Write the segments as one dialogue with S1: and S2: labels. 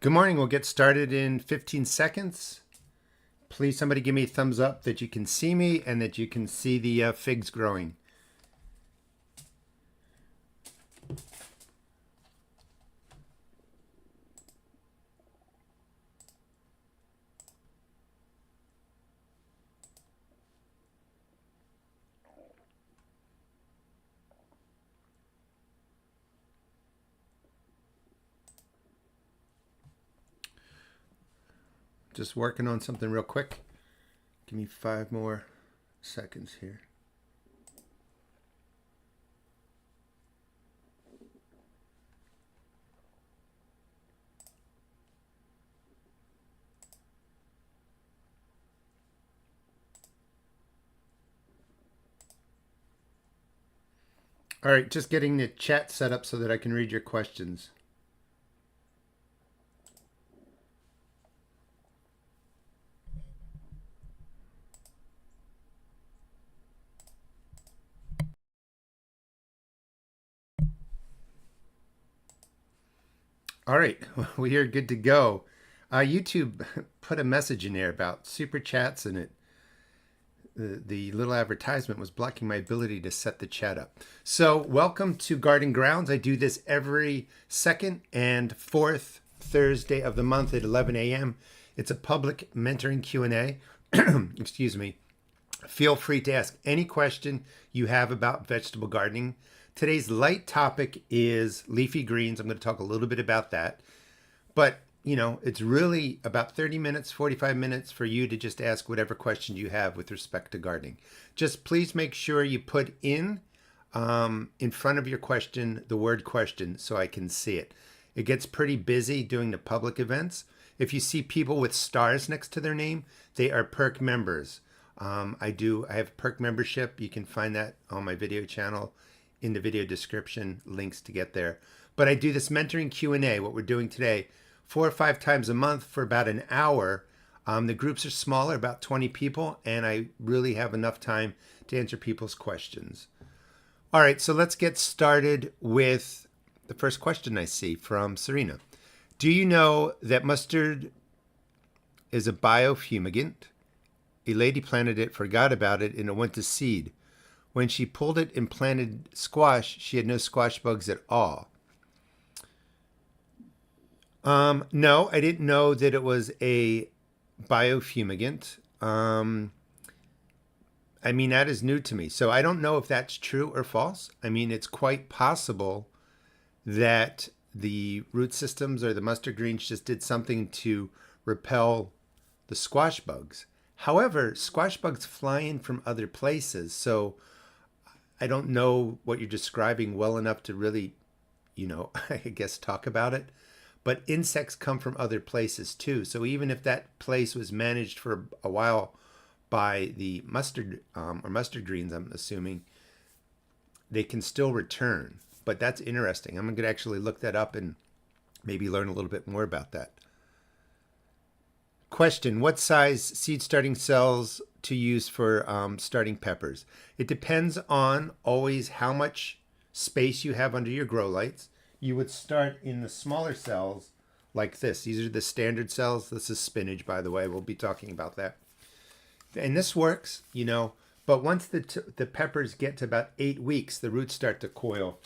S1: Good morning. We'll get started in 15 seconds. Please, somebody give me a thumbs up that you can see me and that you can see the figs growing. Just working on something real quick. Give me 5 more seconds here. All right, just getting the chat set up so that I can read your questions. All right, we are good to go. YouTube put a message in there about super chats, and the little advertisement was blocking my ability to set the chat up. So welcome to Garden Grounds. I do this every second and fourth Thursday of the month at 11 a.m. It's a public mentoring Q&A. Excuse me. Feel free to ask any question you have about vegetable gardening. Today's light topic is leafy greens. I'm going to talk a little bit about that. But, you know, it's really about 30 minutes, 45 minutes for you to just ask whatever question you have with respect to gardening. Just please make sure you put in front of your question the word question so I can see it. It gets pretty busy doing the public events. If you see people with stars next to their name, they are perk members. I have perk membership. You can find that on my video channel in the video description, links to get there. But I do this mentoring Q&A, what we're doing today, 4 or 5 times a month for about an hour. The groups are smaller, about 20 people, and I really have enough time to answer people's questions. All right, so let's get started with the first question I see from Serena. Do you know that mustard is a biofumigant? A lady planted it, forgot about it, and it went to seed. When she pulled it and planted squash, she had no squash bugs at all. No, I didn't know that it was a biofumigant. I mean, that is new to me. So I don't know if that's true or false. I mean, it's quite possible that the root systems or the mustard greens just did something to repel the squash bugs. However, squash bugs fly in from other places. So I don't know what you're describing well enough to really, you know, I guess talk about it. But insects come from other places too. So even if that place was managed for a while by the mustard or mustard greens, I'm assuming, they can still return. But that's interesting. I'm going to actually look that up and maybe learn a little bit more about that. Question, what size seed starting cells to use for starting peppers? It depends on always how much space you have under your grow lights. You would start in the smaller cells like this. These are the standard cells. This is spinach, by the way. We'll be talking about that. And this works, you know, but once the peppers get to about 8 weeks, the roots start to coil.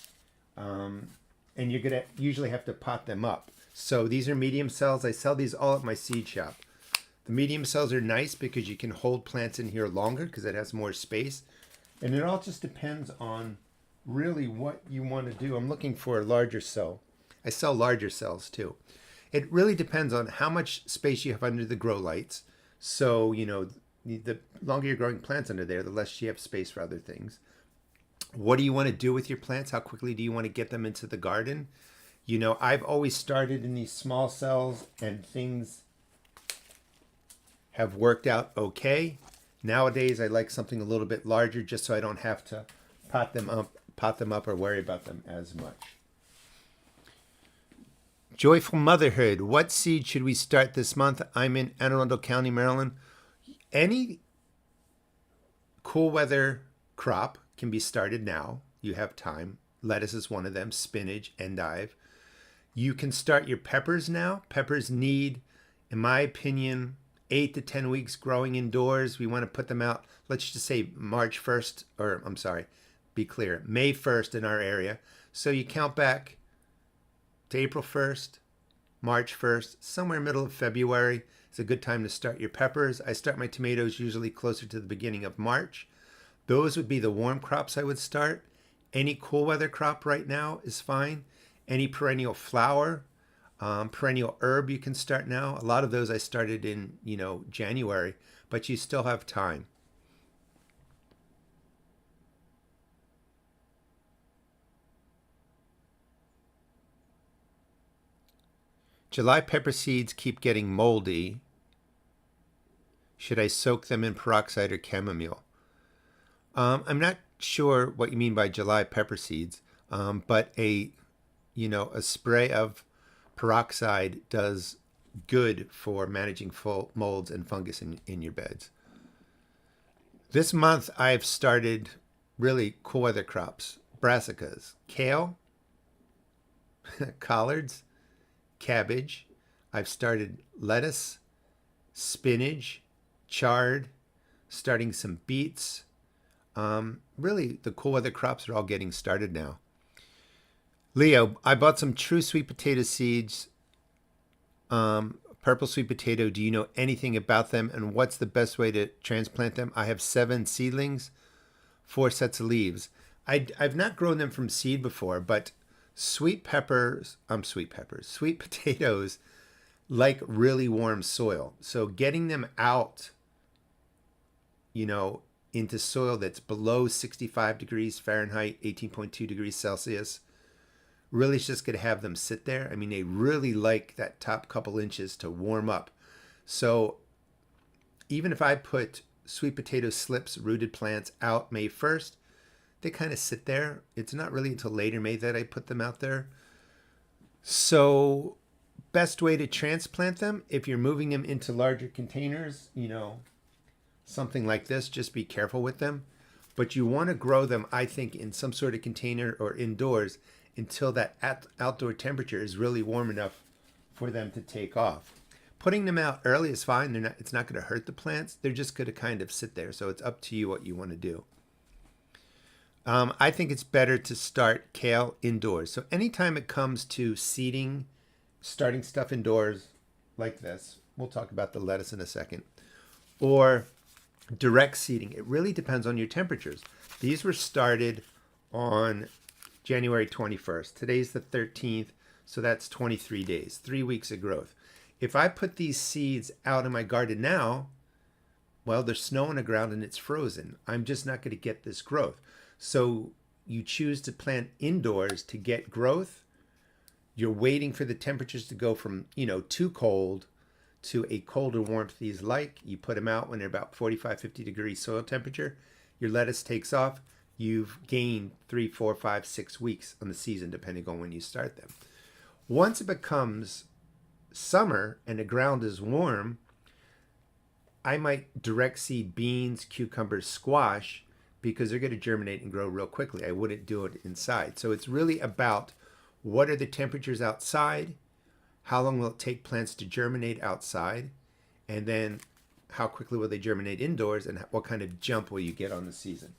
S1: And you're going to usually have to pot them up. So these are medium cells. I sell these all at my seed shop. The medium cells are nice because you can hold plants in here longer because it has more space. And it all just depends on really what you want to do. I'm looking for a larger cell. I sell larger cells too. It really depends on how much space you have under the grow lights. So, you know, the longer you're growing plants under there, the less you have space for other things. What do you want to do with your plants? How quickly do you want to get them into the garden? You know, I've always started in these small cells and things have worked out okay. Nowadays, I like something a little bit larger just so I don't have to pot them up or worry about them as much. Joyful Motherhood. What seed should we start this month? I'm in Anne Arundel County, Maryland. Any cool weather crop can be started now. You have time. Lettuce is one of them, spinach, endive. You can start your peppers now. Peppers need, in my opinion, 8 to 10 weeks growing indoors. We want to put them out, let's just say March 1st, or I'm sorry, be clear, May 1st in our area. So you count back to April 1st, March 1st, somewhere middle of February. It's a good time to start your peppers. I start my tomatoes usually closer to the beginning of March. Those would be the warm crops I would start. Any cool weather crop right now is fine. Any perennial flower, perennial herb you can start now. A lot of those I started in, January, but you still have time. July pepper seeds keep getting moldy. Should I soak them in peroxide or chamomile? I'm not sure what you mean by July pepper seeds, but a spray of peroxide does good for managing molds and fungus in your beds. This month I've started really cool weather crops: brassicas, kale, collards, cabbage. I've started lettuce, spinach, chard, starting some beets. Really, the cool weather crops are all getting started now. Leo, I bought some true sweet potato seeds. Purple sweet potato. Do you know anything about them, and what's the best way to transplant them? I have 7 seedlings, 4 sets of leaves. I've not grown them from seed before, but sweet potatoes like really warm soil. So getting them out, into soil that's below 65 degrees Fahrenheit, 18.2 degrees Celsius, really is just going to have them sit there. I mean, they really like that top couple inches to warm up. So even if I put sweet potato slips, rooted plants out May 1st, they kind of sit there. It's not really until later May that I put them out there. So best way to transplant them, if you're moving them into larger containers, something like this, just be careful with them. But you want to grow them, I think, in some sort of container or indoors until that outdoor temperature is really warm enough for them to take off. Putting them out early is fine. It's not going to hurt the plants. They're just going to kind of sit there. So it's up to you what you want to do. I think it's better to start kale indoors. So anytime it comes to seeding, starting stuff indoors like this, we'll talk about the lettuce in a second, or direct seeding, it really depends on your temperatures. These were started on January 21st. Today's the 13th, so that's 23 days, 3 weeks of growth. If I put these seeds out in my garden now, well, there's snow on the ground and it's frozen. I'm just not going to get this growth. So you choose to plant indoors to get growth. You're waiting for the temperatures to go from, too cold to a colder warmth these like. You put them out when they're about 45, 50 degrees soil temperature. Your lettuce takes off. You've gained 3, 4, 5, 6 weeks on the season, depending on when you start them. Once it becomes summer and the ground is warm, I might direct seed beans, cucumbers, squash, because they're going to germinate and grow real quickly. I wouldn't do it inside. So it's really about what are the temperatures outside, how long will it take plants to germinate outside, and then how quickly will they germinate indoors, and what kind of jump will you get on the season.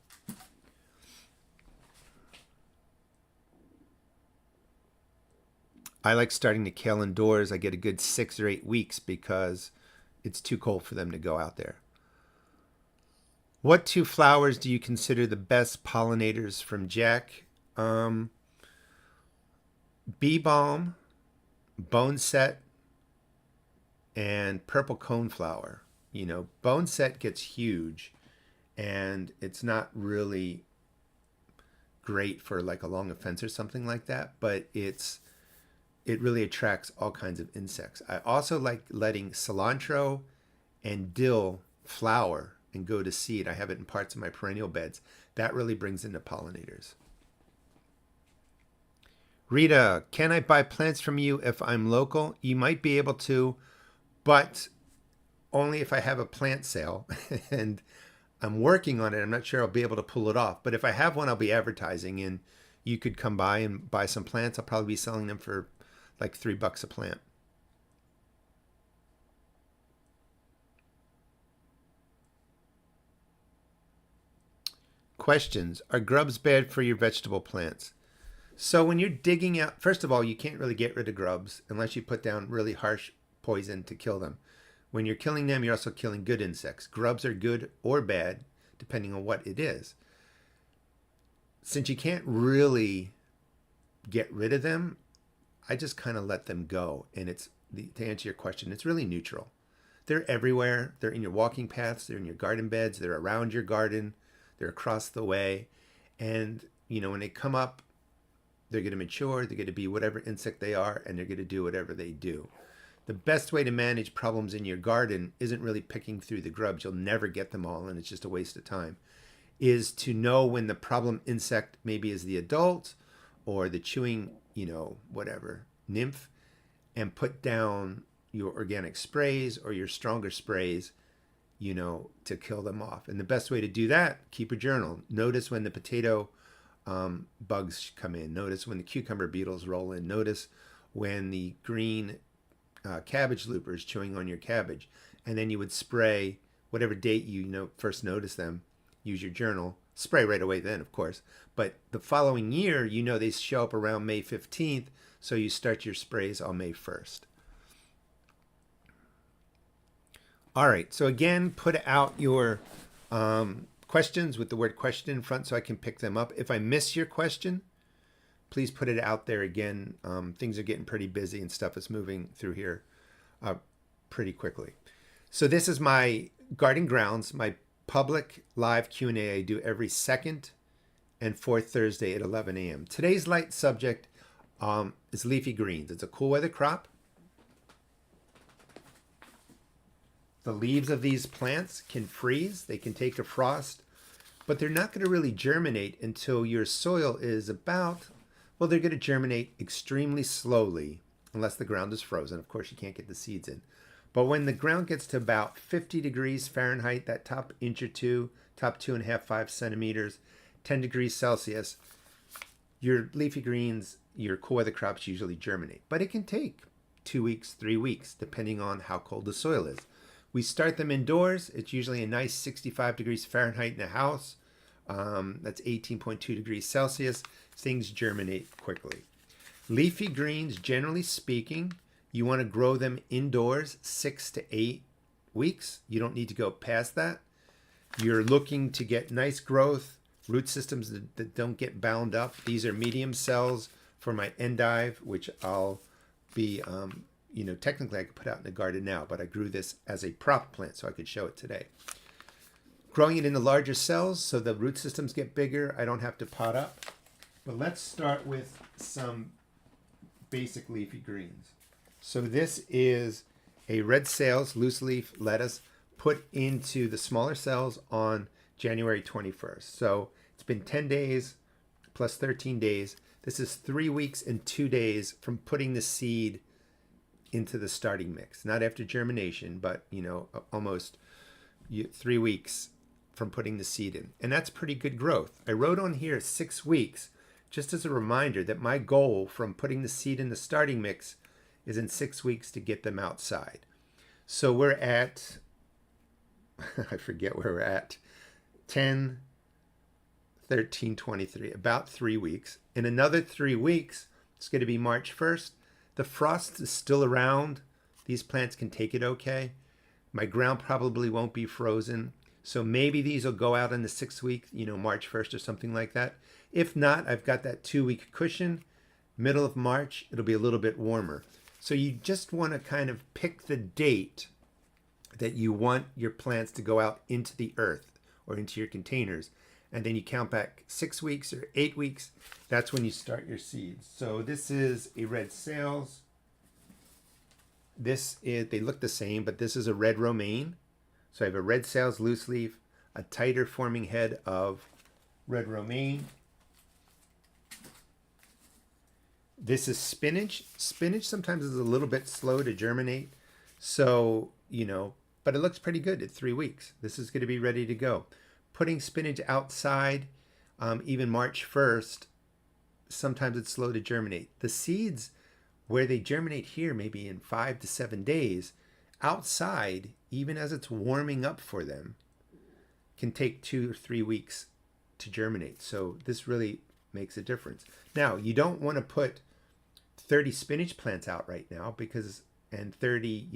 S1: I like starting the kale indoors. I get a good 6 or 8 weeks because it's too cold for them to go out there. What 2 flowers do you consider the best pollinators from Jack? Bee balm, boneset, and purple coneflower. Boneset gets huge, and it's not really great for like along a fence or something like that, but it really attracts all kinds of insects. I also like letting cilantro and dill flower and go to seed. I have it in parts of my perennial beds. That really brings in the pollinators. Rita, can I buy plants from you if I'm local? You might be able to, but only if I have a plant sale. And I'm working on it. I'm not sure I'll be able to pull it off. But if I have one, I'll be advertising, and you could come by and buy some plants. I'll probably be selling them for like $3 a plant. Questions. Are grubs bad for your vegetable plants? So when you're digging out, first of all, you can't really get rid of grubs unless you put down really harsh poison to kill them. When you're killing them, you're also killing good insects. Grubs are good or bad, depending on what it is. Since you can't really get rid of them, I just kind of let them go. And to answer your question, it's really neutral. They're everywhere. They're in your walking paths. They're in your garden beds. They're around your garden. They're across the way. And, when they come up, they're going to mature. They're going to be whatever insect they are, and they're going to do whatever they do. The best way to manage problems in your garden isn't really picking through the grubs. You'll never get them all, and it's just a waste of time. Is to know when the problem insect maybe is the adult or the chewing, whatever, nymph, and put down your organic sprays or your stronger sprays, to kill them off. And the best way to do that, keep a journal. Notice when the potato bugs come in. Notice when the cucumber beetles roll in. Notice when the green cabbage looper is chewing on your cabbage. And then you would spray whatever date you first notice them. Use your journal. Spray right away then, of course. But the following year, they show up around May 15th, so you start your sprays on May 1st. All right, so again, put out your questions with the word question in front so I can pick them up. If I miss your question, please put it out there again. Things are getting pretty busy and stuff is moving through here pretty quickly. So this is my garden grounds, my public live Q&A I do every second and fourth Thursday at 11 a.m. Today's light subject is leafy greens. It's a cool weather crop. The leaves of these plants can freeze. They can take a frost, but they're not going to really germinate until your soil is they're going to germinate extremely slowly unless the ground is frozen. Of course, you can't get the seeds in. But when the ground gets to about 50 degrees Fahrenheit, that top inch or two, top 2.5, 5 centimeters, 10 degrees Celsius, your leafy greens, your cool weather crops usually germinate. But it can take 2 weeks, 3 weeks, depending on how cold the soil is. We start them indoors. It's usually a nice 65 degrees Fahrenheit in the house. That's 18.2 degrees Celsius. Things germinate quickly. Leafy greens, generally speaking, you want to grow them indoors 6 to 8 weeks. You don't need to go past that. You're looking to get nice growth, root systems that don't get bound up. These are medium cells for my endive, which I'll be, technically I could put out in the garden now, but I grew this as a prop plant so I could show it today. Growing it in the larger cells so the root systems get bigger. I don't have to pot up. But let's start with some basic leafy greens. So this is a red sales loose leaf lettuce put into the smaller cells on January 21st. So it's been 10 days plus 13 days. This is 3 weeks and 2 days from putting the seed into the starting mix. Not after germination, but almost 3 weeks from putting the seed in. And that's pretty good growth. I wrote on here 6 weeks just as a reminder that my goal from putting the seed in the starting mix is in 6 weeks to get them outside. So we're at, I forget where we're at, 10, 13, 23, about 3 weeks. In another 3 weeks, it's going to be March 1st. The frost is still around. These plants can take it okay. My ground probably won't be frozen. So maybe these will go out in the 6th week, March 1st or something like that. If not, I've got that 2-week cushion. Middle of March, it'll be a little bit warmer. So you just want to kind of pick the date that you want your plants to go out into the earth or into your containers. And then you count back 6 weeks or 8 weeks. That's when you start your seeds. So this is a red sales. They look the same, but this is a red romaine. So I have a red sales loose leaf, a tighter forming head of red romaine. This is spinach. Spinach sometimes is a little bit slow to germinate. So, but it looks pretty good at 3 weeks. This is going to be ready to go. Putting spinach outside, even March 1st, sometimes it's slow to germinate. The seeds where they germinate here maybe in 5 to 7 days, outside, even as it's warming up for them, can take 2 or 3 weeks to germinate. So this really makes a difference. Now, you don't want to put 30 spinach plants out right now and 30,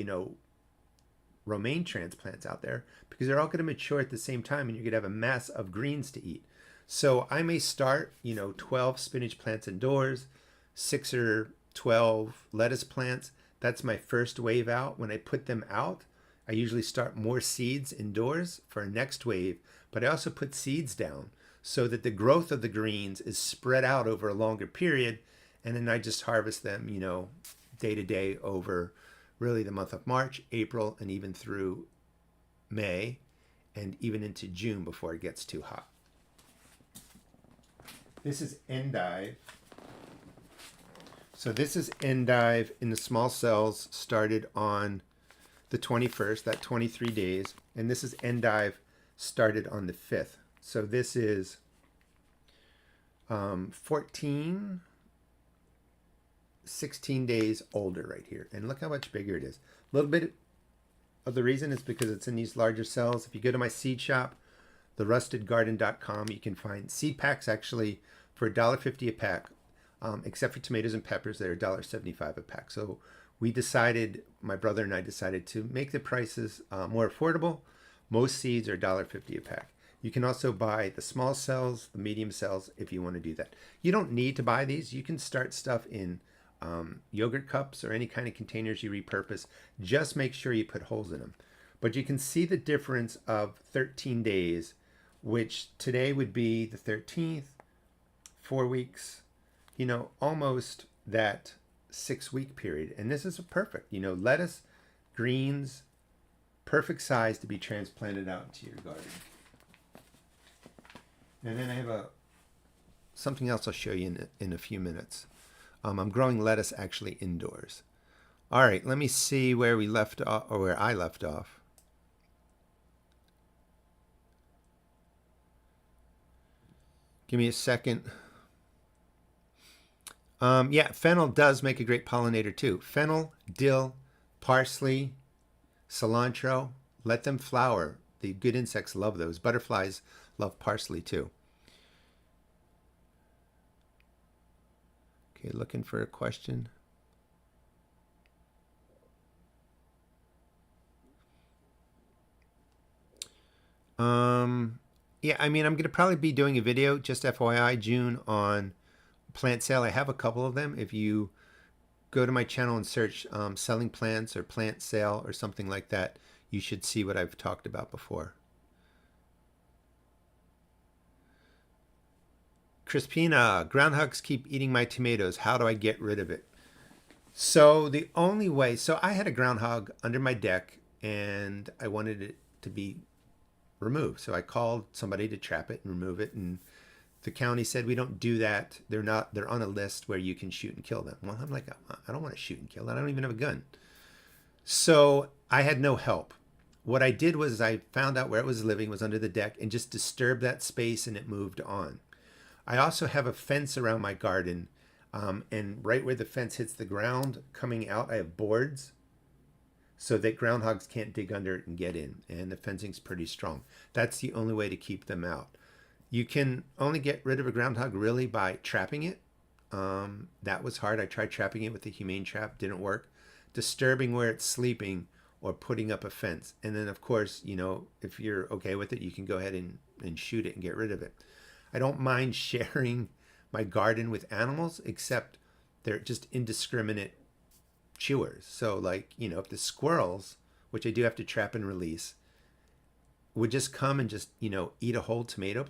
S1: romaine transplants out there, because they're all going to mature at the same time and you're going to have a mess of greens to eat. So I may start, 12 spinach plants indoors, 6 or 12 lettuce plants. That's my first wave out. When I put them out, I usually start more seeds indoors for a next wave, but I also put seeds down so that the growth of the greens is spread out over a longer period. And then I just harvest them, day to day over really the month of March, April, and even through May, and even into June before it gets too hot. This is endive. So this is endive in the small cells, started on the 21st, that 23 days. And this is endive started on the 5th. So this is 16 days older right here. And look how much bigger it is. A little bit of the reason is because it's in these larger cells. If you go to my seed shop, therustedgarden.com, you can find seed packs actually for $1.50 a pack, except for tomatoes and peppers, they're $1.75 a pack. So we decided, my brother and I decided to make the prices more affordable. Most seeds are $1.50 a pack. You can also buy the small cells, the medium cells, if you want to do that. You don't need to buy these. You can start stuff in yogurt cups or any kind of containers you repurpose. Just make sure you put holes in them. But you can see the difference of 13 days, which today would be the 13th, 4 weeks, almost that 6-week period. And this is perfect, lettuce, greens, perfect size to be transplanted out into your garden. And then I have something else I'll show you in a few minutes. I'm growing lettuce actually indoors. All right, let me see where we left off, or where I left off. Give me a second. Yeah, fennel does make a great pollinator too. Fennel, dill, parsley, cilantro, let them flower. The good insects love those. Butterflies love parsley too. Okay, looking for a question. Yeah, I'm going to probably be doing a video, just FYI, June, on plant sale. I have a couple of them. If you go to my channel and search selling plants or plant sale or something like that, you should see what I've talked about before. Crispina, groundhogs keep eating my tomatoes. How do I get rid of it? So the only way, so I had a groundhog under my deck and I wanted it to be removed. So I called somebody to trap it and remove it. And the county said, we don't do that. They're on a list where you can shoot and kill them. Well, I'm like, I don't want to shoot and kill that. I don't even have a gun. So I had no help. What I did was I found out where it was living, was under the deck, and just disturbed that space and it moved on. I also have a fence around my garden, and right where the fence hits the ground coming out, I have boards so that groundhogs can't dig under it and get in, and the fencing's pretty strong. That's the only way to keep them out. You can only get rid of a groundhog really by trapping it. That was hard. I tried trapping it with a humane trap, didn't work. Disturbing where it's sleeping, or putting up a fence. And then of course, if you're okay with it, you can go ahead and shoot it and get rid of it. I don't mind sharing my garden with animals, except they're just indiscriminate chewers. So like, if the squirrels, which I do have to trap and release, would just come and just, eat a whole tomato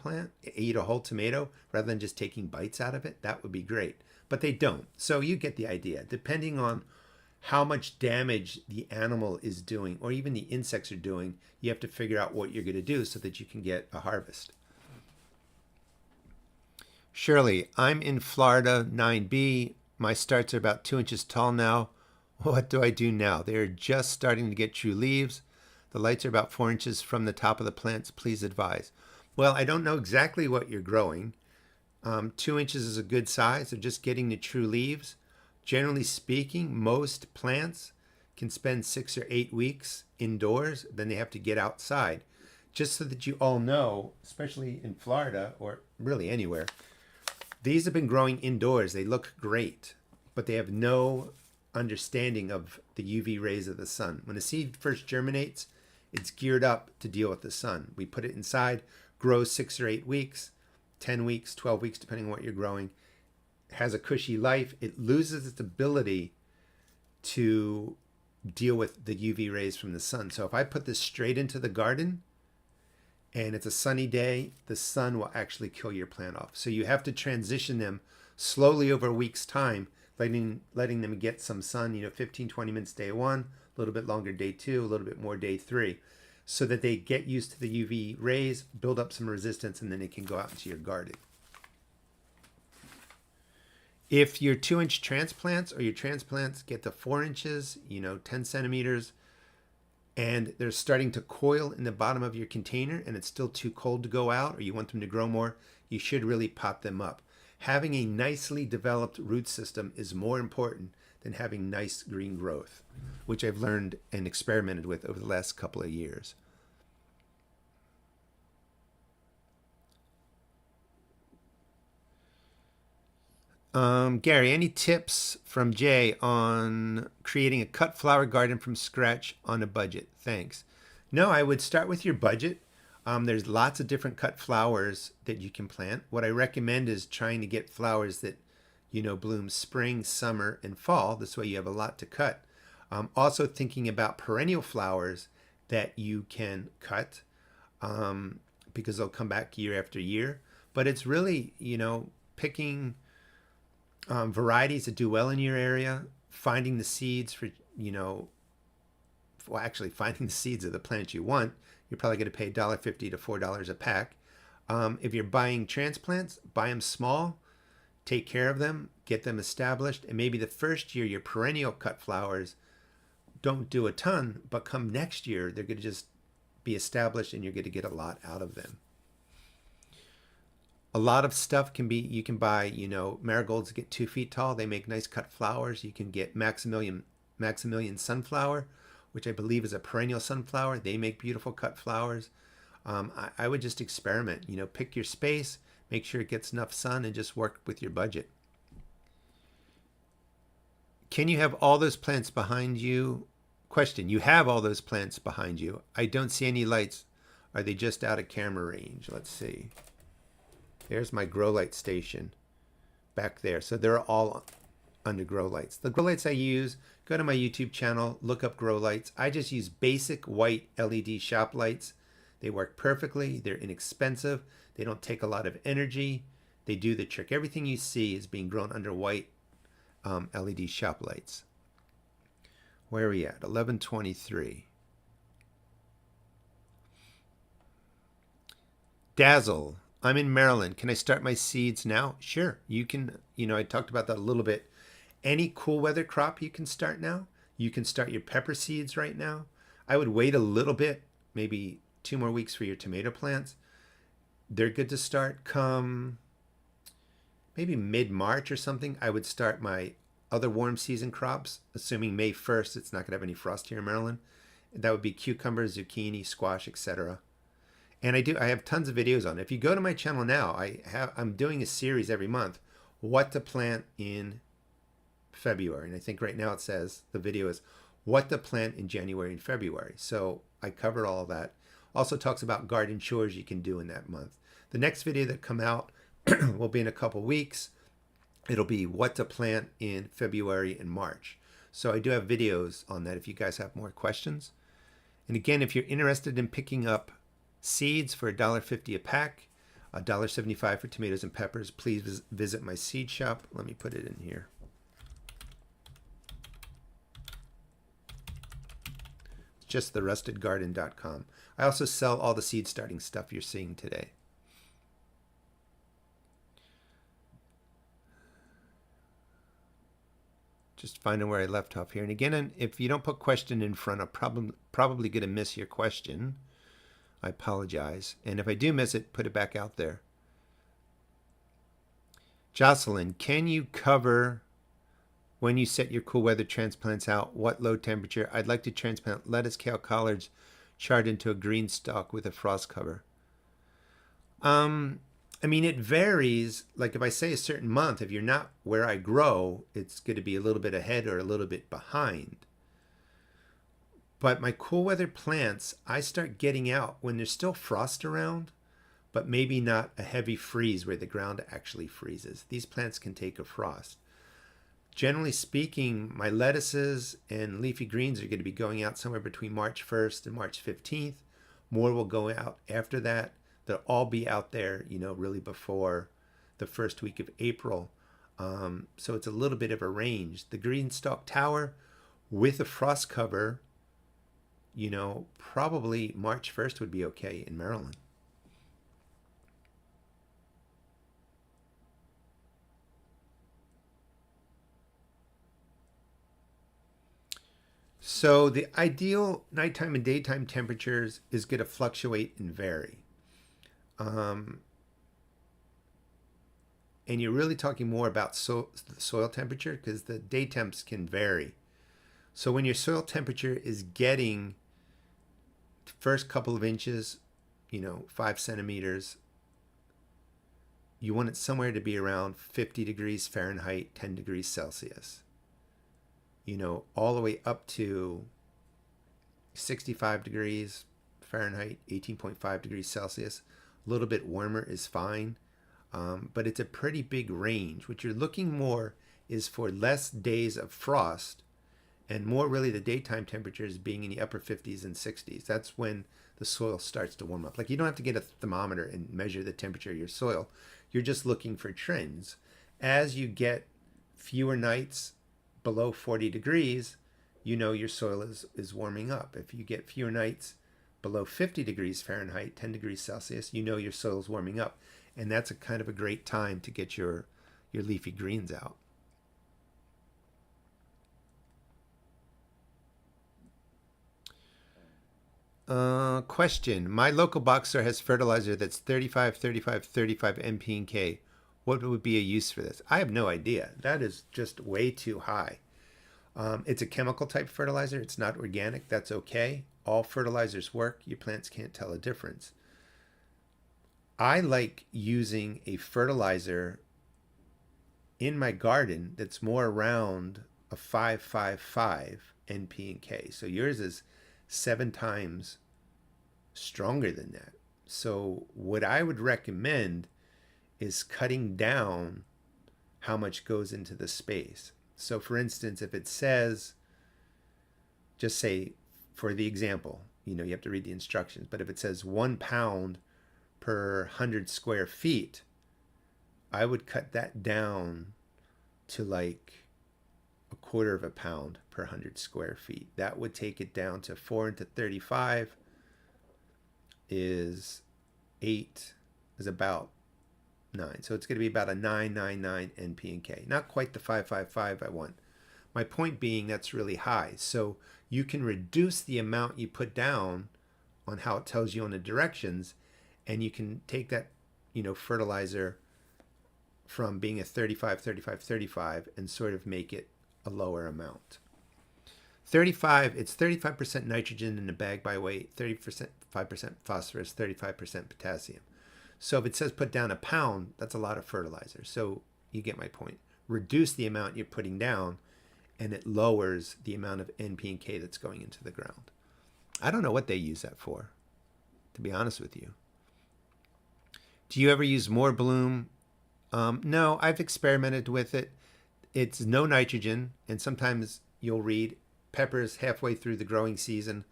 S1: rather than just taking bites out of it, that would be great. But they don't. So you get the idea. Depending on how much damage the animal is doing, or even the insects are doing, you have to figure out what you're going to do so that you can get a harvest. Shirley, I'm in Florida, 9B. My starts are about 2 inches tall now. What do I do now? They're just starting to get true leaves. The lights are about 4 inches from the top of the plants. Please advise. Well, I don't know exactly what you're growing. 2 inches is a good size. They're just getting the true leaves. Generally speaking, most plants can spend 6 or 8 weeks indoors, then they have to get outside. Just so that you all know, especially in Florida or really anywhere, these have been growing indoors. They look great, but they have no understanding of the UV rays of the sun. When a seed first germinates, it's geared up to deal with the sun. We put it inside, grows 6 or 8 weeks, 10 weeks, 12 weeks, depending on what you're growing. It has a cushy life. It loses its ability to deal with the UV rays from the sun. So if I put this straight into the garden and it's a sunny day, the sun will actually kill your plant off. So you have to transition them slowly over a week's time, letting them get some sun, 15, 20 minutes day 1, a little bit longer day 2, a little bit more day 3, so that they get used to the UV rays, build up some resistance, and then they can go out into your garden. If your 2-inch transplants or your transplants get to 4 inches, 10 centimeters, and they're starting to coil in the bottom of your container and it's still too cold to go out, or you want them to grow more, you should really pot them up. Having a nicely developed root system is more important than having nice green growth, which I've learned and experimented with over the last couple of years. Gary, any tips from Jay on creating a cut flower garden from scratch on a budget? Thanks. No, I would start with your budget. There's lots of different cut flowers that you can plant. What I recommend is trying to get flowers that, bloom spring, summer, and fall. This way you have a lot to cut. Also thinking about perennial flowers that you can cut because they'll come back year after year. But it's really, picking varieties that do well in your area, finding the seeds for, finding the seeds of the plant you want. You're probably going to pay $1.50 to $4 a pack. If you're buying transplants, buy them small, take care of them, get them established, and maybe the first year your perennial cut flowers don't do a ton, but come next year, they're going to just be established and you're going to get a lot out of them. A lot of stuff you can buy, marigolds that get 2 feet tall. They make nice cut flowers. You can get Maximilian sunflower, which I believe is a perennial sunflower. They make beautiful cut flowers. I would just experiment, pick your space, make sure it gets enough sun, and just work with your budget. Can you have all those plants behind you? Question, you have all those plants behind you. I don't see any lights. Are they just out of camera range? Let's see. There's my grow light station back there. So they're all under grow lights. The grow lights I use, go to my YouTube channel, look up grow lights. I just use basic white LED shop lights. They work perfectly. They're inexpensive. They don't take a lot of energy. They do the trick. Everything you see is being grown under white LED shop lights. Where are we at? 11:23. Dazzle. I'm in Maryland. Can I start my seeds now? Sure. You can, I talked about that a little bit. Any cool weather crop you can start now. You can start your pepper seeds right now. I would wait a little bit, maybe 2 more weeks for your tomato plants. They're good to start come maybe mid-March or something. I would start my other warm season crops, assuming May 1st, it's not going to have any frost here in Maryland. That would be cucumbers, zucchini, squash, etc. And I have tons of videos on it. If you go to my channel now, I'm doing a series every month, what to plant in February. And I think right now it says the video is what to plant in January and February. So I cover all of that. Also talks about garden chores you can do in that month. The next video that come out will be in a couple weeks. It'll be what to plant in February and March. So I do have videos on that if you guys have more questions. And again, if you're interested in picking up seeds for $1.50 a pack, $1.75 for tomatoes and peppers, please visit my seed shop. Let me put it in here. It's just therustedgarden.com. I also sell all the seed starting stuff you're seeing today. Just finding where I left off here. And again, if you don't put question in front, I'm probably going to miss your question. I apologize. And if I do miss it, put it back out there. Jocelyn, can you cover When you set your cool weather transplants out, what low temperature? I'd like to transplant lettuce, kale, collards, charred into a GreenStalk with a frost cover. I mean, it varies. Like if I say a certain month, if you're not where I grow, it's going to be a little bit ahead or a little bit behind. But my cool weather plants, I start getting out when there's still frost around, but maybe not a heavy freeze where the ground actually freezes. These plants can take a frost. Generally speaking, my lettuces and leafy greens are going to be going out somewhere between March 1st and March 15th. More will go out after that. They'll all be out there, really before the first week of April. So it's a little bit of a range. The GreenStalk tower with a frost cover, probably March 1st would be okay in Maryland. So the ideal nighttime and daytime temperatures is going to fluctuate and vary. And you're really talking more about the soil temperature because the day temps can vary. So when your soil temperature is getting the first couple of inches, 5 centimeters, you want it somewhere to be around 50 degrees Fahrenheit, 10 degrees Celsius. All the way up to 65 degrees Fahrenheit, 18.5 degrees Celsius. A little bit warmer is fine, but it's a pretty big range. What you're looking more is for less days of frost and more really the daytime temperatures being in the upper 50s and 60s. That's when the soil starts to warm up. Like you don't have to get a thermometer and measure the temperature of your soil. You're just looking for trends. As you get fewer nights below 40 degrees, your soil is warming up. If you get fewer nights below 50 degrees Fahrenheit, 10 degrees Celsius, your soil is warming up. And that's a kind of a great time to get your leafy greens out. Question. My local box store has fertilizer that's 35, 35, 35 NP and K. What would be a use for this? I have no idea. That is just way too high. It's a chemical type fertilizer. It's not organic. That's okay. All fertilizers work. Your plants can't tell a difference. I like using a fertilizer in my garden that's more around a 555 NP and K. So yours is 7 times stronger than that. So what I would recommend is cutting down how much goes into the space. So for instance, if it says, just say for the example, you have to read the instructions, but if it says 1 pound per 100 square feet, I would cut that down to like a quarter of a pound per 100 square feet. That would take it down to 4 into 35 is 8, is about 9. So it's going to be about a 999 NP and K. Not quite the 555 I want. My point being that's really high. So you can reduce the amount you put down on how it tells you on the directions, and you can take that, fertilizer from being a 35, 35, 35 and sort of make it a lower amount. 35, it's 35% nitrogen in the bag by weight, 30%, 5% phosphorus, 35% potassium. So if it says put down a pound, that's a lot of fertilizer. So you get my point. Reduce the amount you're putting down, and it lowers the amount of NP and K that's going into the ground. I don't know what they use that for, to be honest with you. Do you ever use more bloom? No, I've experimented with it. It's no nitrogen, and sometimes you'll read peppers halfway through the growing season,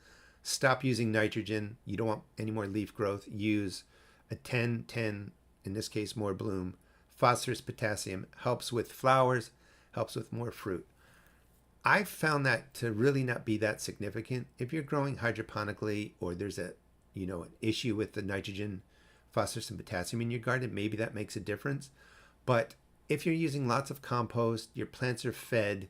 S1: stop using nitrogen. You don't want any more leaf growth. Use a 10-10, in this case more bloom. Phosphorus, potassium helps with flowers, helps with more fruit. I've found that to really not be that significant. If you're growing hydroponically or there's an issue with the nitrogen, phosphorus, and potassium in your garden, maybe that makes a difference. But if you're using lots of compost, your plants are fed,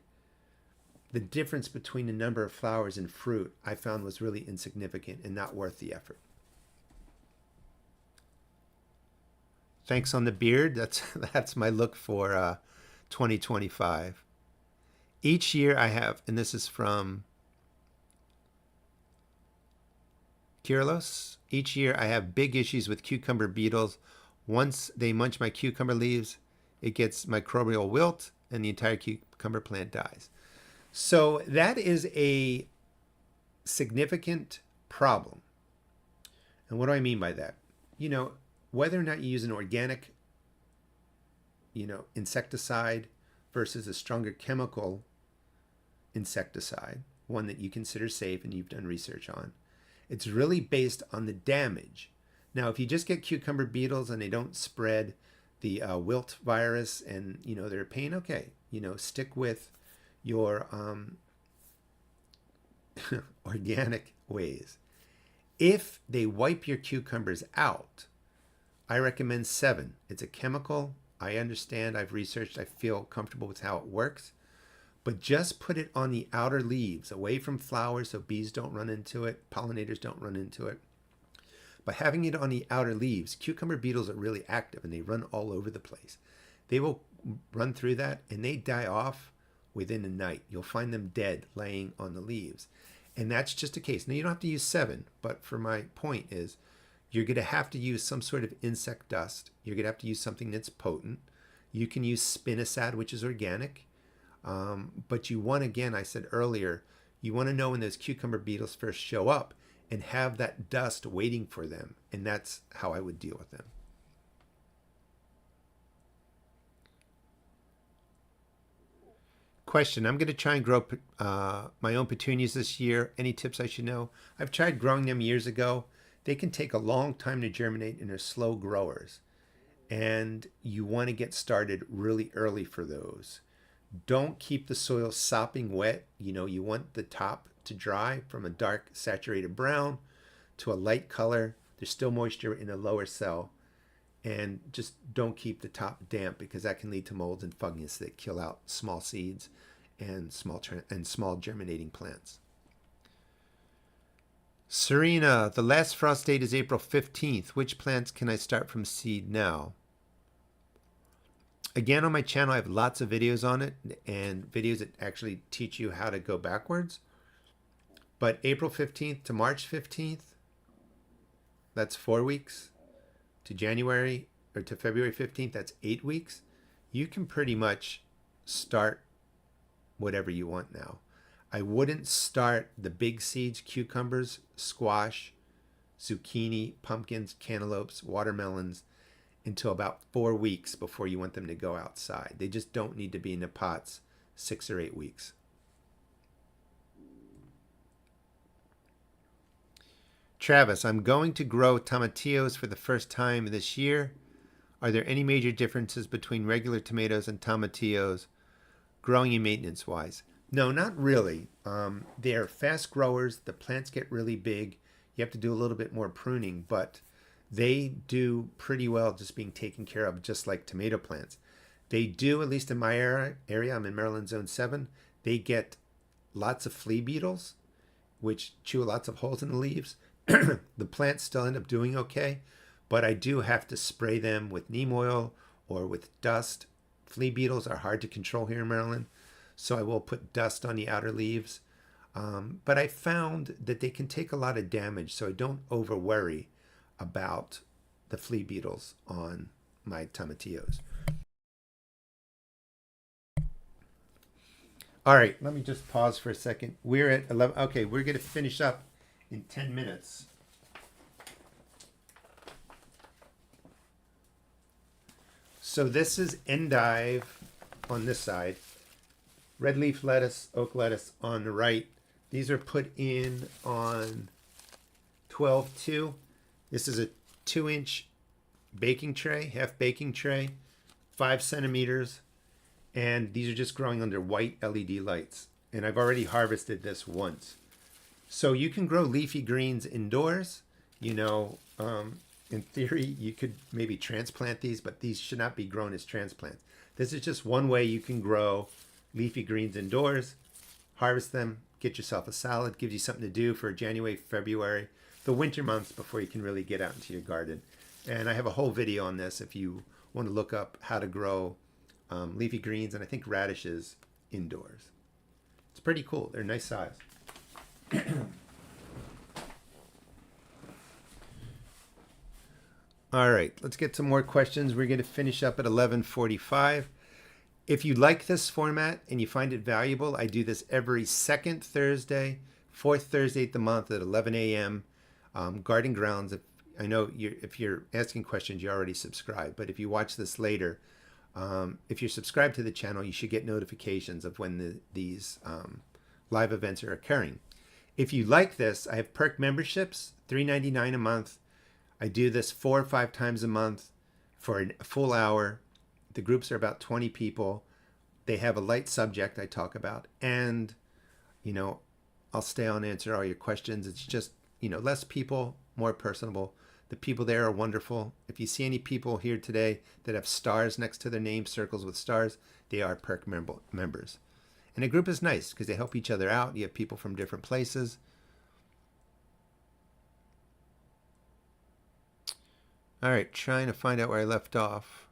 S1: the difference between the number of flowers and fruit I found was really insignificant and not worth the effort. Thanks on the beard. That's my look for 2025. Each year I have, and this is from Kirilos, each year I have big issues with cucumber beetles. Once they munch my cucumber leaves, it gets microbial wilt and the entire cucumber plant dies. So that is a significant problem. And what do I mean by that? You know, whether or not you use an organic, insecticide versus a stronger chemical insecticide, one that you consider safe and you've done research on, it's really based on the damage. Now, if you just get cucumber beetles and they don't spread the wilt virus and, they're a pain, okay, stick with your organic ways. If they wipe your cucumbers out, I recommend 7. It's a chemical. I understand. I've researched. I feel comfortable with how it works. But just put it on the outer leaves, away from flowers so bees don't run into it, pollinators don't run into it. By having it on the outer leaves, cucumber beetles are really active and they run all over the place. They will run through that and they die off within a night. You'll find them dead laying on the leaves. And that's just a case. Now, you don't have to use 7, but for my point is you're going to have to use some sort of insect dust. You're going to have to use something that's potent. You can use spinosad, which is organic. But you want, again, I said earlier, you want to know when those cucumber beetles first show up and have that dust waiting for them. And that's how I would deal with them. Question, I'm going to try and grow my own petunias this year. Any tips I should know? I've tried growing them years ago. They can take a long time to germinate and they're slow growers. And you want to get started really early for those. Don't keep the soil sopping wet. You want the top to dry from a dark saturated brown to a light color. There's still moisture in the lower cell. And just don't keep the top damp because that can lead to molds and fungus that kill out small seeds and small germinating plants. Serena, the last frost date is April 15th. Which plants can I start from seed now? Again, on my channel, I have lots of videos on it and videos that actually teach you how to go backwards. But April 15th to March 15th, that's 4 weeks. To January or to February 15th, that's 8 weeks. You can pretty much start whatever you want now. I wouldn't start the big seeds, cucumbers, squash, zucchini, pumpkins, cantaloupes, watermelons, until about 4 weeks before you want them to go outside. They just don't need to be in the pots 6 or 8 weeks. Travis, I'm going to grow tomatillos for the first time this year. Are there any major differences between regular tomatoes and tomatillos, growing and maintenance wise? No, not really. They're fast growers. The plants get really big. You have to do a little bit more pruning, but they do pretty well just being taken care of, just like tomato plants. They do, at least in my area, I'm in Maryland Zone 7, they get lots of flea beetles, which chew lots of holes in the leaves. The plants still end up doing okay, but I do have to spray them with neem oil or with dust. Flea beetles are hard to control here in Maryland, so I will put dust on the outer leaves. But I found that they can take a lot of damage, so I don't over worry about the flea beetles on my tomatillos. All right, let me just pause for a second. We're at 11. Okay, we're going to finish up in 10 minutes. So this is endive on this side, red leaf lettuce, oak lettuce on the right. These are put in on 12-2. This is a 2-inch baking tray, half baking tray, 5 centimeters. And these are just growing under white LED lights. And I've already harvested this once. So you can grow leafy greens indoors. In theory, you could maybe transplant these, but these should not be grown as transplants. This is just one way you can grow leafy greens indoors. Harvest them, get yourself a salad, gives you something to do for January, February, the winter months before you can really get out into your garden. And I have a whole video on this if you want to look up how to grow leafy greens and I think radishes indoors. pretty cool. They're nice size. All right, let's get some more questions. We're going to finish up at 11:45. If you like this format and you find it valuable, I do this every second Thursday, fourth Thursday of the month at 11 a.m. Garden Grounds. I know if you're asking questions, you already subscribed, but if you watch this later, if you're subscribed to the channel, you should get notifications of when these live events are occurring. If you like this, I have perk memberships, $3.99 a month. I do this 4 or 5 times a month for a full hour. The groups are about 20 people. They have a light subject I talk about, and I'll stay on and answer all your questions. It's just less people, more personable. The people there are wonderful. If you see any people here today that have stars next to their name, circles with stars, they are perk members. And a group is nice because they help each other out. You have people from different places. All right, trying to find out where I left off.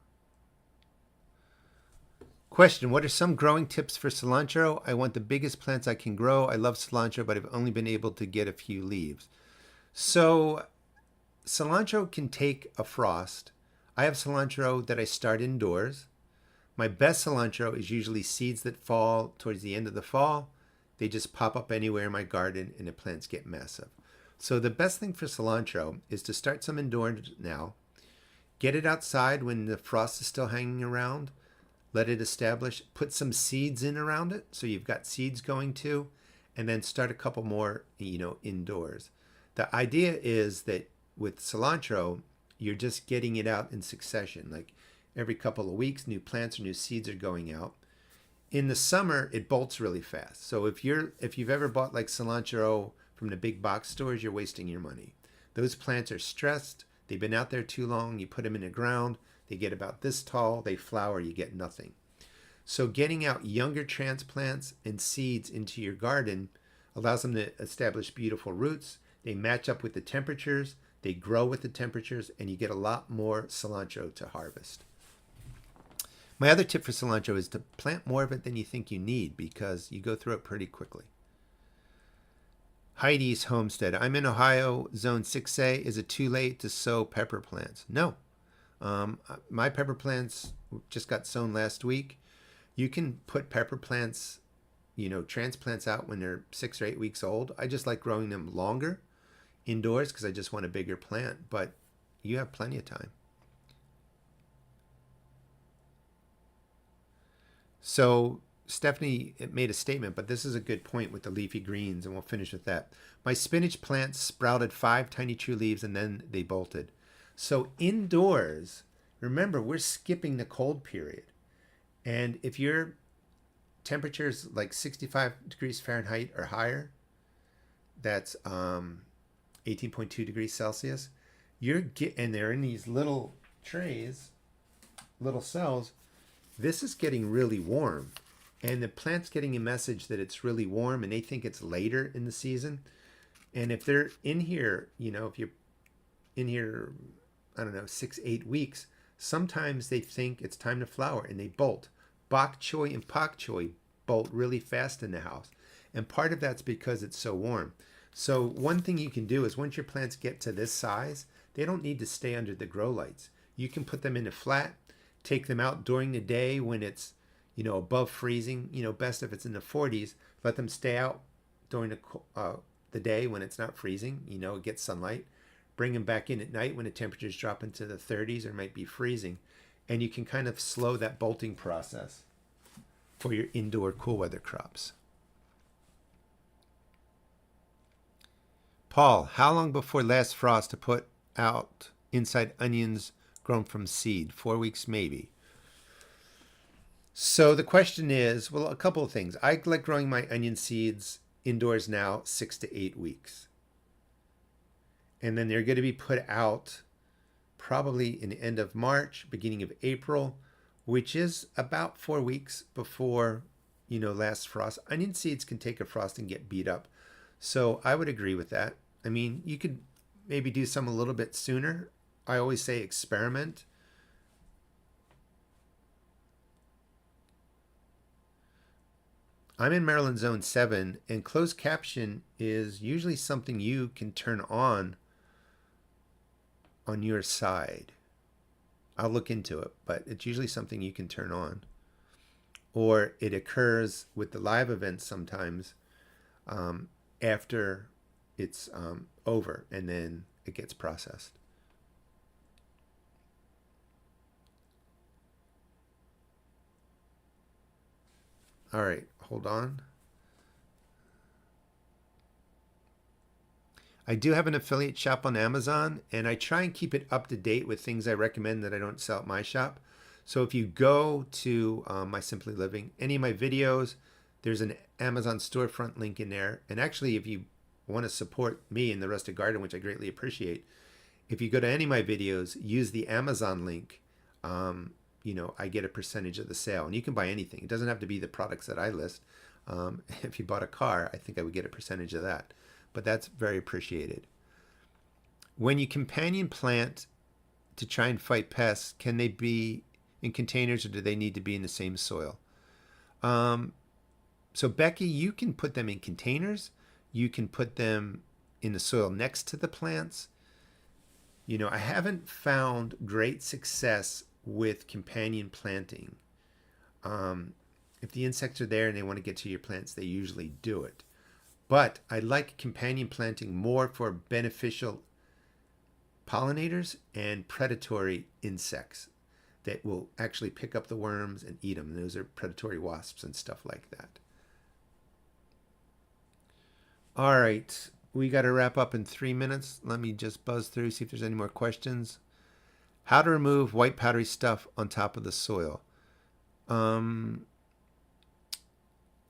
S1: Question, what are some growing tips for cilantro? I want the biggest plants I can grow. I love cilantro, but I've only been able to get a few leaves. So cilantro can take a frost. I have cilantro that I start indoors. My best cilantro is usually seeds that fall towards the end of the fall. They just pop up anywhere in my garden and the plants get massive. So the best thing for cilantro is to start some indoors now. Get it outside when the frost is still hanging around. Let it establish. Put some seeds in around it so you've got seeds going too. And then start a couple more, indoors. The idea is that with cilantro, you're just getting it out in succession. Like every couple of weeks, new plants or new seeds are going out. In the summer, it bolts really fast. So if you've ever bought like cilantro from the big box stores, you're wasting your money. Those plants are stressed. They've been out there too long. You put them in the ground. They get about this tall. They flower. You get nothing. So getting out younger transplants and seeds into your garden allows them to establish beautiful roots. They match up with the temperatures. They grow with the temperatures. And you get a lot more cilantro to harvest. My other tip for cilantro is to plant more of it than you think you need because you go through it pretty quickly. Heidi's Homestead. I'm in Ohio, Zone 6A. Is it too late to sow pepper plants? No. My pepper plants just got sown last week. You can put pepper plants, transplants out when they're 6 or 8 weeks old. I just like growing them longer indoors because I just want a bigger plant, but you have plenty of time. So Stephanie made a statement, but this is a good point with the leafy greens, and we'll finish with that. My spinach plants sprouted 5 tiny true leaves, and then they bolted. So indoors, remember, we're skipping the cold period. And if your temperature's like 65 degrees Fahrenheit or higher, that's 18.2 degrees Celsius, and they're in these little trays, little cells, this is getting really warm. And the plant's getting a message that it's really warm and they think it's later in the season. And if they're in here, if you're in here, 6, 8 weeks, sometimes they think it's time to flower and they bolt. Bok choy and pak choy bolt really fast in the house. And part of that's because it's so warm. So one thing you can do is once your plants get to this size, they don't need to stay under the grow lights. You can put them in a flat, take them out during the day when it's above freezing, best if it's in the 40s, let them stay out during the day when it's not freezing, it gets sunlight, bring them back in at night when the temperatures drop into the 30s or might be freezing, and you can kind of slow that bolting process for your indoor cool weather crops. Paul, how long before last frost to put out inside onions grown from seed? 4 weeks maybe. So the question is, well, a couple of things. I like growing my onion seeds indoors now 6 to 8 weeks. And then they're going to be put out probably in the end of March, beginning of April, which is about 4 weeks before, last frost. Onion seeds can take a frost and get beat up. So I would agree with that. I mean, you could maybe do some a little bit sooner. I always say experiment. I'm in Maryland Zone 7, and closed caption is usually something you can turn on your side. I'll look into it, but it's usually something you can turn on. Or it occurs with the live events sometimes after it's over, and then it gets processed. All right, hold on. I do have an affiliate shop on Amazon, and I try and keep it up to date with things I recommend that I don't sell at my shop. So if you go to my Simply Living, any of my videos, there's an Amazon storefront link in there. And actually, if you want to support me and the rest of Garden, which I greatly appreciate, if you go to any of my videos, use the Amazon link, I get a percentage of the sale. And you can buy anything. It doesn't have to be the products that I list. If you bought a car, I think I would get a percentage of that. But that's very appreciated. When you companion plant to try and fight pests, can they be in containers or do they need to be in the same soil? So Becky, you can put them in containers. You can put them in the soil next to the plants. I haven't found great success with companion planting. If the insects are there and they want to get to your plants, they usually do it. But I like companion planting more for beneficial pollinators and predatory insects that will actually pick up the worms and eat them. Those are predatory wasps and stuff like that. All right, we got to wrap up in 3 minutes. Let me just buzz through, see if there's any more questions. How to remove white powdery stuff on top of the soil.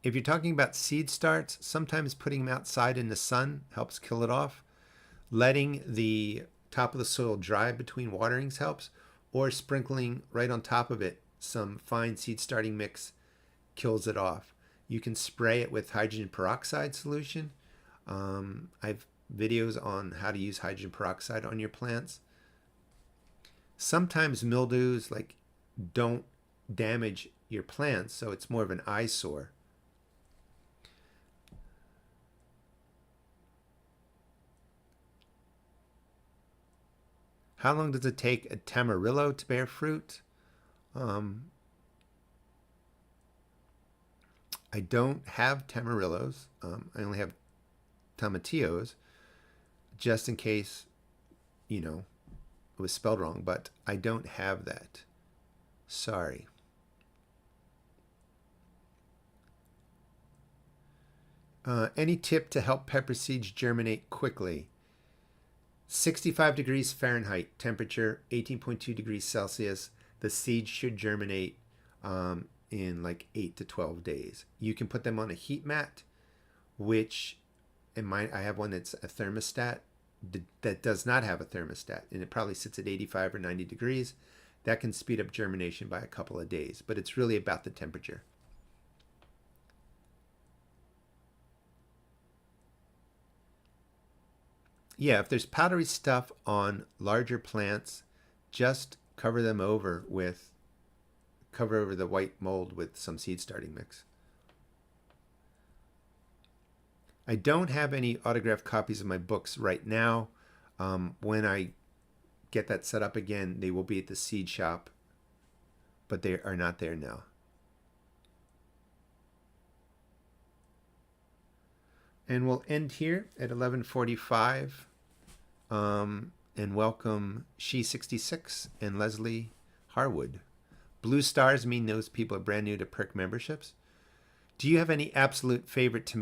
S1: If you're talking about seed starts, sometimes putting them outside in the sun helps kill it off. Letting the top of the soil dry between waterings helps, or sprinkling right on top of it some fine seed starting mix kills it off. You can spray it with hydrogen peroxide solution. I've videos on how to use hydrogen peroxide on your plants. Sometimes mildews don't damage your plants, so it's more of an eyesore. How long does it take a tamarillo to bear fruit? I don't have tamarillos. I only have tomatillos, just in case, it was spelled wrong, but I don't have that. Sorry. Any tip to help pepper seeds germinate quickly? 65 degrees Fahrenheit temperature, 18.2 degrees Celsius. The seeds should germinate in 8 to 12 days. You can put them on a heat mat, which I have one that's a thermostat that does not have a thermostat, and it probably sits at 85 or 90 degrees. That can speed up germination by a couple of days, but it's really about the temperature. Yeah, if there's powdery stuff on larger plants, just cover over the white mold with some seed starting mix. I don't have any autographed copies of my books right now. When I get that set up again, they will be at the seed shop, but they are not there now. And we'll end here at 11:45. And welcome She66 and Leslie Harwood. Blue stars mean those people are brand new to Perk memberships. Do you have any absolute favorite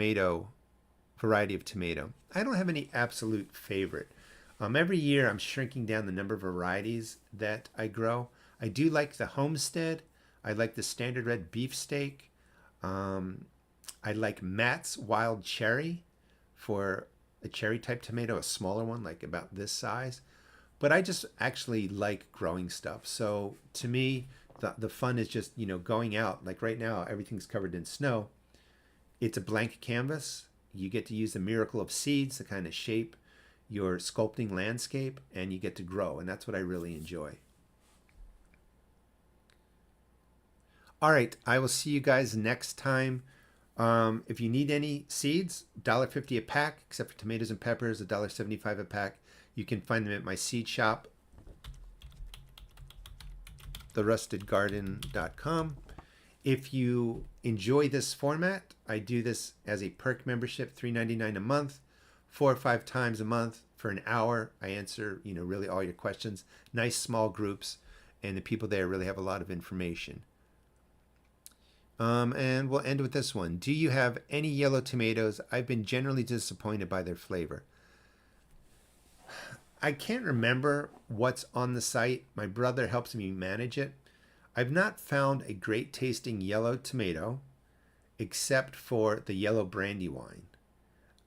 S1: variety of tomato? I don't have any absolute favorite. Every year I'm shrinking down the number of varieties that I grow. I do like the Homestead. I like the standard red beefsteak. I like Matt's Wild Cherry for a cherry type tomato, a smaller one, like about this size. But I just actually like growing stuff. So to me, the fun is just, going out. Like right now, everything's covered in snow. It's a blank canvas. You get to use the miracle of seeds to kind of shape your sculpting landscape, and you get to grow. And that's what I really enjoy. All right, I will see you guys next time. If you need any seeds, $1.50 a pack, except for tomatoes and peppers, $1.75 a pack. You can find them at my seed shop, therustedgarden.com. If you enjoy this format, I do this as a perk membership, $3.99 a month, 4 or 5 times a month for an hour. I answer, really all your questions. Nice small groups, and the people there really have a lot of information. And we'll end with this one. Do you have any yellow tomatoes? I've been generally disappointed by their flavor. I can't remember what's on the site. My brother helps me manage it. I've not found a great tasting yellow tomato except for the yellow Brandywine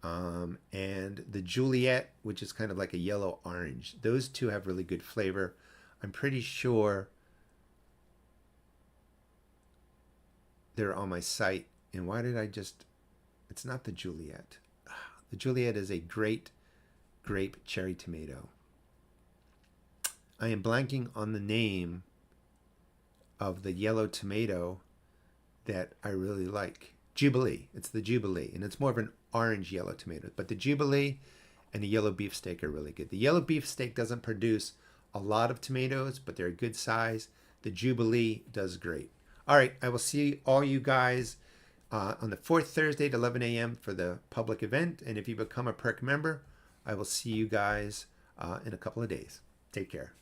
S1: and the Juliet, which is kind of like a yellow orange. Those two have really good flavor. I'm pretty sure they're on my site. And why did I just... It's not the Juliet. The Juliet is a great grape cherry tomato. I am blanking on the name of the yellow tomato that I really like. Jubilee. It's the Jubilee, and it's more of an orange yellow tomato. But the Jubilee and the yellow beefsteak are really good. The yellow beefsteak doesn't produce a lot of tomatoes, but they're a good size. The Jubilee does great. All right, I will see all you guys on the 4th Thursday at 11 a.m. for the public event. And if you become a perk member, I will see you guys in a couple of days. Take care.